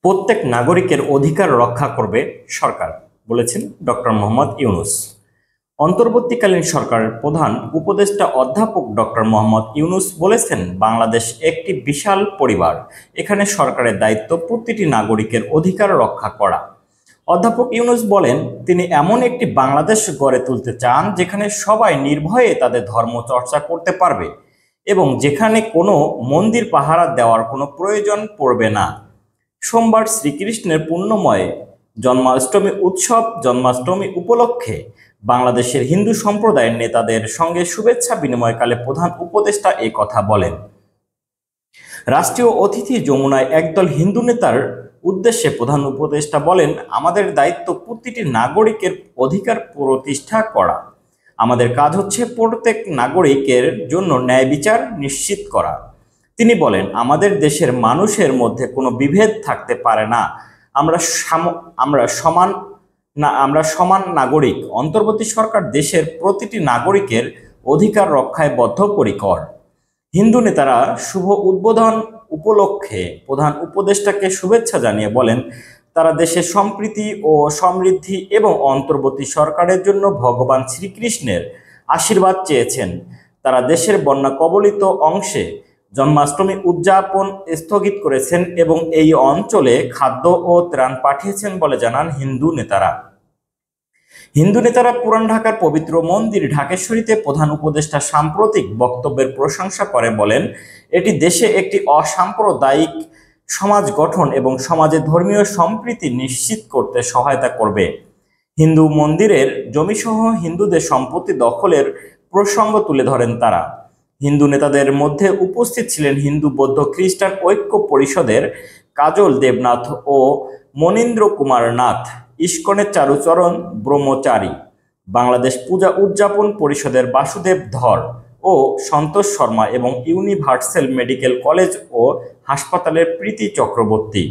প্রত্যেক নাগরিকের অধিকার রক্ষা করবে সরকার, বলেছেন ডক্টর মোহাম্মদ ইউনূস। অন্তর্বর্তীকালীন সরকারের প্রধান উপদেষ্টা অধ্যাপক ডক্টর মোহাম্মদ ইউনূস বলেছেন, বাংলাদেশ একটি বিশাল পরিবার। এখানে সরকারের দায়িত্ব প্রতিটি নাগরিকের অধিকার রক্ষা করা। অধ্যাপক ইউনূস বলেন, তিনি এমন একটি বাংলাদেশ গড়ে তুলতে চান যেখানে সবাই নির্ভয়ে তাদের ধর্ম চর্চা করতে পারবে এবং যেখানে কোনো মন্দির পাহারা দেওয়ার কোনো প্রয়োজন পড়বে না। সোমবার শ্রীকৃষ্ণের পুণ্যময় জন্মাষ্টমী উপলক্ষে বাংলাদেশের হিন্দু সম্প্রদায়ের নেতাদের সঙ্গে শুভেচ্ছা বিনিময়কালে প্রধান উপদেষ্টা এ কথা বলেন। রাষ্ট্রীয় অতিথি যমুনায় একদল হিন্দু নেতার উদ্দেশ্যে প্রধান উপদেষ্টা বলেন, আমাদের দায়িত্ব প্রতিটি নাগরিকের অধিকার প্রতিষ্ঠা করা। আমাদের কাজ হচ্ছে প্রত্যেক নাগরিকের জন্য ন্যায় বিচার নিশ্চিত করা। তিনি বলেন, আমাদের দেশের মানুষের মধ্যে কোনো বিভেদ থাকতে পারে না। আমরা সমান নাগরিক। অন্তর্বর্তী সরকার দেশের প্রতিটি নাগরিকের অধিকার রক্ষায় বদ্ধপরিকর। হিন্দু নেতারা শুভ উদ্বোধন উপলক্ষে প্রধান উপদেষ্টাকে শুভেচ্ছা জানিয়ে বলেন, তারা দেশের সম্প্রীতি ও সমৃদ্ধি এবং অন্তর্বর্তী সরকারের জন্য ভগবান শ্রীকৃষ্ণের আশীর্বাদ চেয়েছেন। তারা দেশের বন্যা কবলিত অংশে জন্মাষ্টমী উদযাপন স্থগিত করেছেন এবং এই অঞ্চলে খাদ্য ও ত্রাণ পাঠিয়েছেন বলে জানান হিন্দু নেতারা পুরান ঢাকার পবিত্র মন্দির ঢাকেশ্বরীতে প্রধান উপদেষ্টা সাম্প্রতিক বক্তব্যের প্রশংসা করে বলেন, এটি দেশে একটি অসাম্প্রদায়িক সমাজ গঠন এবং সমাজে ধর্মীয় সম্প্রীতি নিশ্চিত করতে সহায়তা করবে। হিন্দু মন্দিরের জমিসহ হিন্দুদের সম্পত্তি দখলের প্রসঙ্গ তুলে ধরেন তারা। হিন্দু নেতাদের মধ্যে উপস্থিত ছিলেন হিন্দু বৌদ্ধ খ্রিস্টান ঐক্য পরিষদের কাজল দেবনাথ ও মনীন্দ্র কুমার নাথ, ইস্কনের চারুচরণ ব্রহ্মচারী, বাংলাদেশ পূজা উদযাপন পরিষদের বাসুদেব ধর ও সন্তোষ শর্মা এবং ইউনিভার্সাল মেডিকেল কলেজ ও হাসপাতালের প্রীতি চক্রবর্তী।